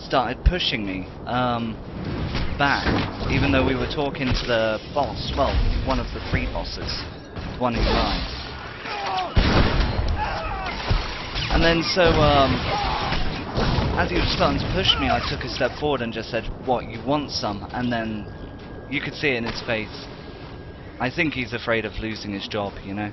started pushing me back, even though we were talking to the boss, well, one of the 3 bosses, the one who lied. And then so, as he was starting to push me, I took a step forward and just said, "What, you want some?" And then you could see it in his face. I think he's afraid of losing his job, you know?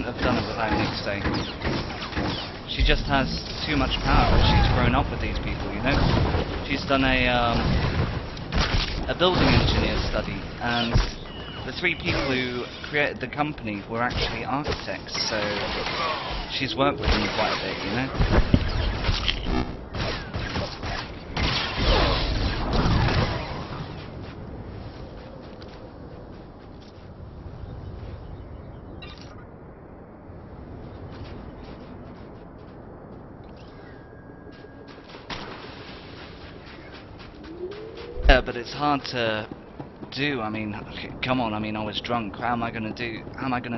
Have done it without Nixe. She just has too much power. She's grown up with these people, you know. She's done a building engineer study, and the 3 people who created the company were actually architects, so she's worked with them quite a bit, you know. Yeah, but it's hard to do. I mean, come on, I mean, I was drunk. How am I going to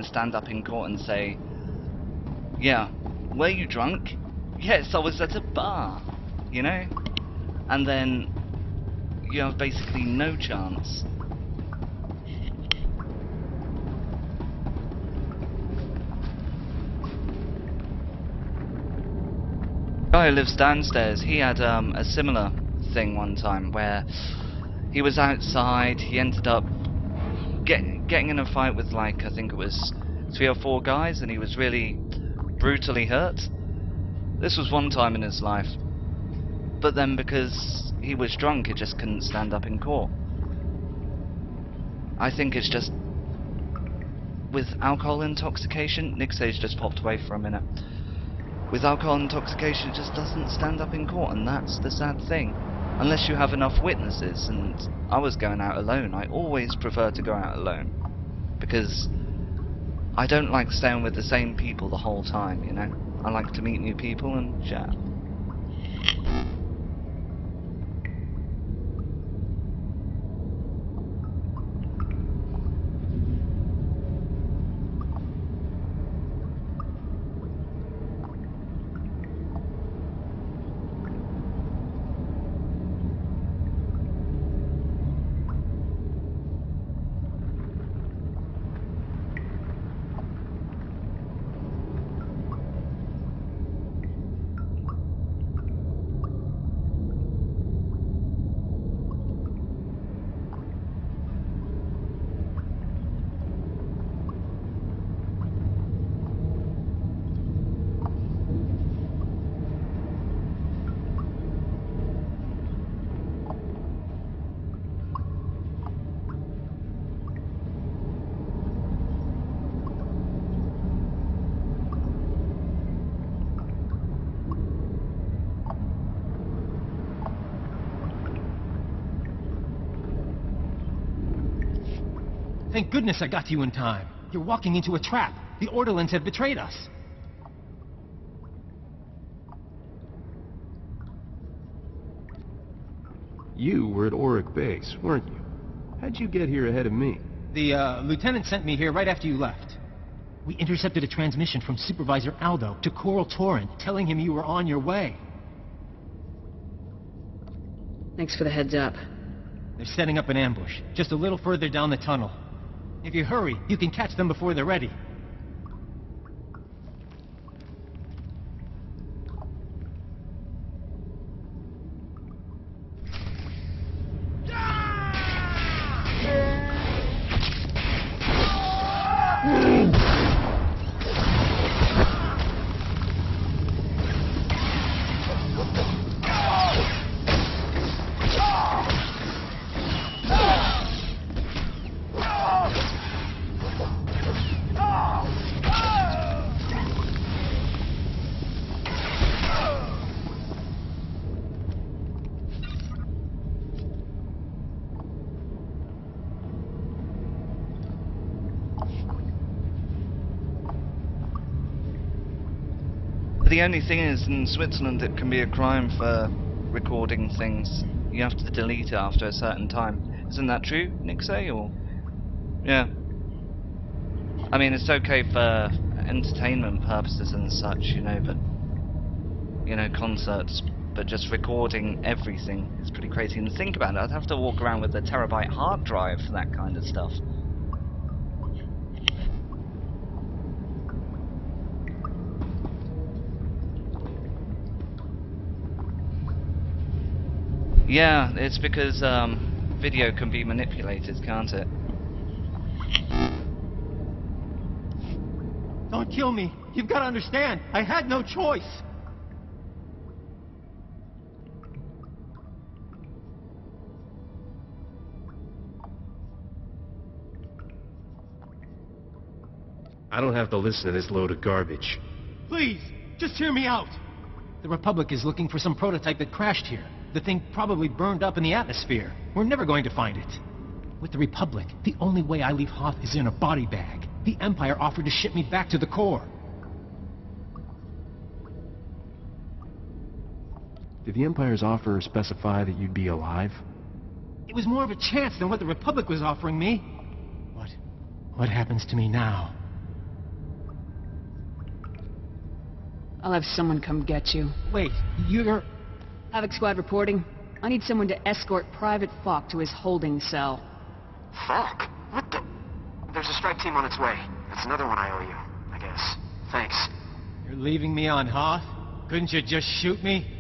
stand up in court and say, yeah, were you drunk? Yes, I was at a bar, you know? And then you have basically no chance. The guy who lives downstairs, he had a similar thing one time where he was outside. He ended up getting in a fight with, like, I think it was 3 or 4 guys, and he was really brutally hurt. This was one time in his life, but then because he was drunk, he just couldn't stand up in court. I think it's just with alcohol intoxication. Nixe's just popped away for a minute. With alcohol intoxication, it just doesn't stand up in court, and that's the sad thing. Unless you have enough witnesses, and I was going out alone. I always prefer to go out alone, because I don't like staying with the same people the whole time, you know? I like to meet new people and chat. Thank goodness I got to you in time. You're walking into a trap. The Orderlands have betrayed us. You were at Auric Base, weren't you? How'd you get here ahead of me? The lieutenant sent me here right after you left. We intercepted a transmission from Supervisor Aldo to Coral Torrent, telling him you were on your way. Thanks for the heads up. They're setting up an ambush, just a little further down the tunnel. If you hurry, you can catch them before they're ready. But the only thing is, in Switzerland it can be a crime for recording things. You have to delete it after a certain time. Isn't that true, Nixe, or...? Yeah. I mean, it's okay for entertainment purposes and such, you know, but... You know, concerts, but just recording everything is pretty crazy. And think about it, I'd have to walk around with a terabyte hard drive for that kind of stuff. Yeah, it's because video can be manipulated, can't it? Don't kill me. You've got to understand. I had no choice. I don't have to listen to this load of garbage. Please, just hear me out. The Republic is looking for some prototype that crashed here. The thing probably burned up in the atmosphere. We're never going to find it. With the Republic, the only way I leave Hoth is in a body bag. The Empire offered to ship me back to the core. Did the Empire's offer specify that you'd be alive? It was more of a chance than what the Republic was offering me. What happens to me now? I'll have someone come get you. Wait, you're... Havoc Squad reporting. I need someone to escort Private Falk to his holding cell. Falk? What the... There's a strike team on its way. That's another one I owe you, I guess. Thanks. You're leaving me on Hoth? Couldn't you just shoot me?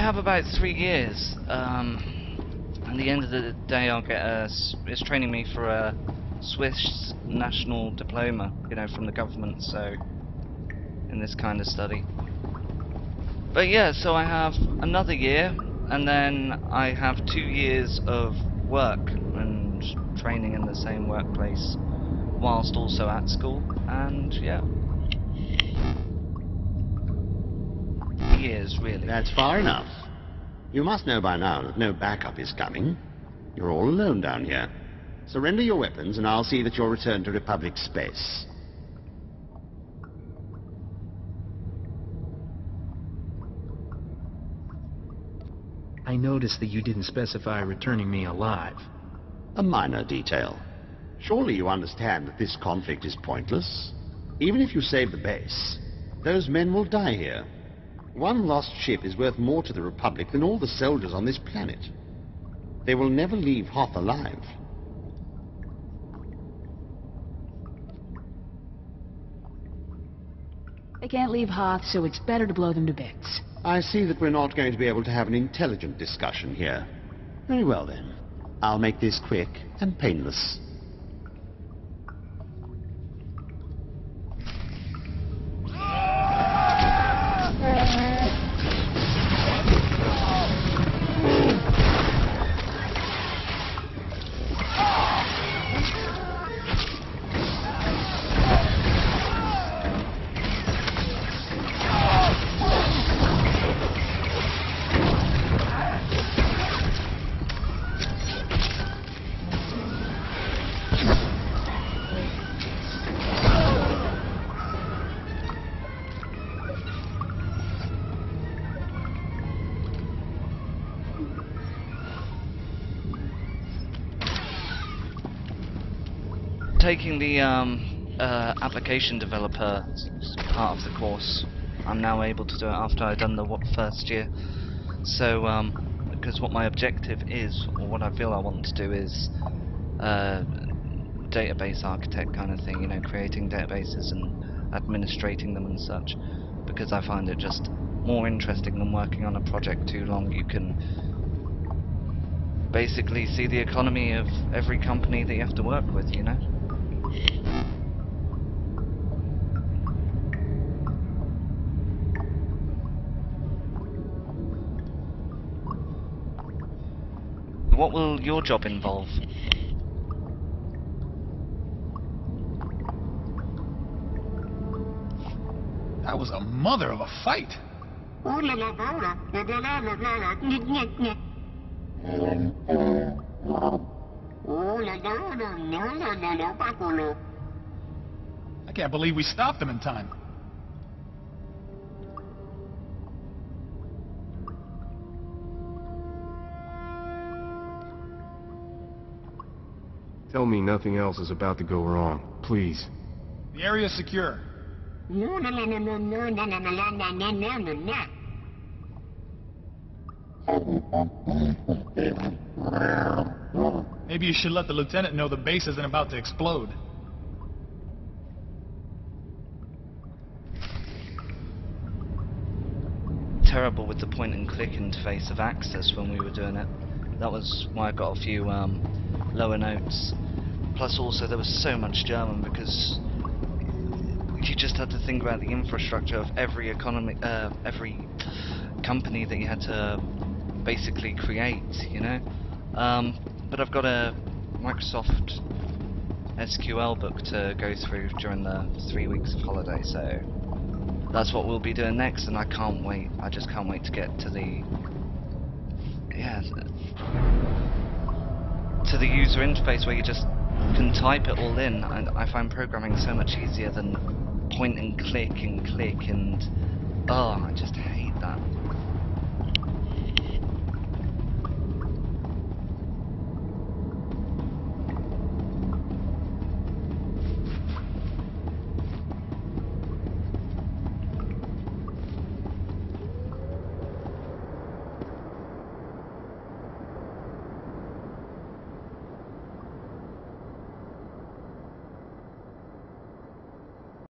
have about 3 years. At the end of the day, I'll get it's training me for a Swiss national diploma, you know, from the government, so in this kind of study. But yeah, so I have another year, and then I have 2 years of work and training in the same workplace, whilst also at school, and yeah. Years, really. That's far enough. You must know by now that no backup is coming. You're all alone down here. Surrender your weapons, and I'll see that you're returned to Republic space. I noticed that you didn't specify returning me alive. A minor detail. Surely you understand that this conflict is pointless? Even if you save the base, those men will die here. One lost ship is worth more to the Republic than all the soldiers on this planet. They will never leave Hoth alive. They can't leave Hoth, so it's better to blow them to bits. I see that we're not going to be able to have an intelligent discussion here. Very well then. I'll make this quick and painless. Taking the application developer part of the course. I'm now able to do it after I've done the first year. So, because what my objective is, or what I feel I want to do is database architect kind of thing, you know, creating databases and administrating them and such, because I find it just more interesting than working on a project too long. You can basically see the economy of every company that you have to work with, you know. What will your job involve? That was a mother of a fight. I can't believe we stopped them in time. Tell me nothing else is about to go wrong, please. The area's secure. Maybe you should let the lieutenant know the base isn't about to explode. Terrible with the point and click interface of Access when we were doing it. That was why I got a few lower notes. Plus also there was so much German because you just had to think about the infrastructure of every company that you had to basically create, you know. But I've got a Microsoft SQL book to go through during the 3 weeks of holiday, so that's what we'll be doing next, and I can't wait. I just can't wait to get to the to the user interface where you just can type it all in, and I find programming so much easier than point and click and oh, I just hate that.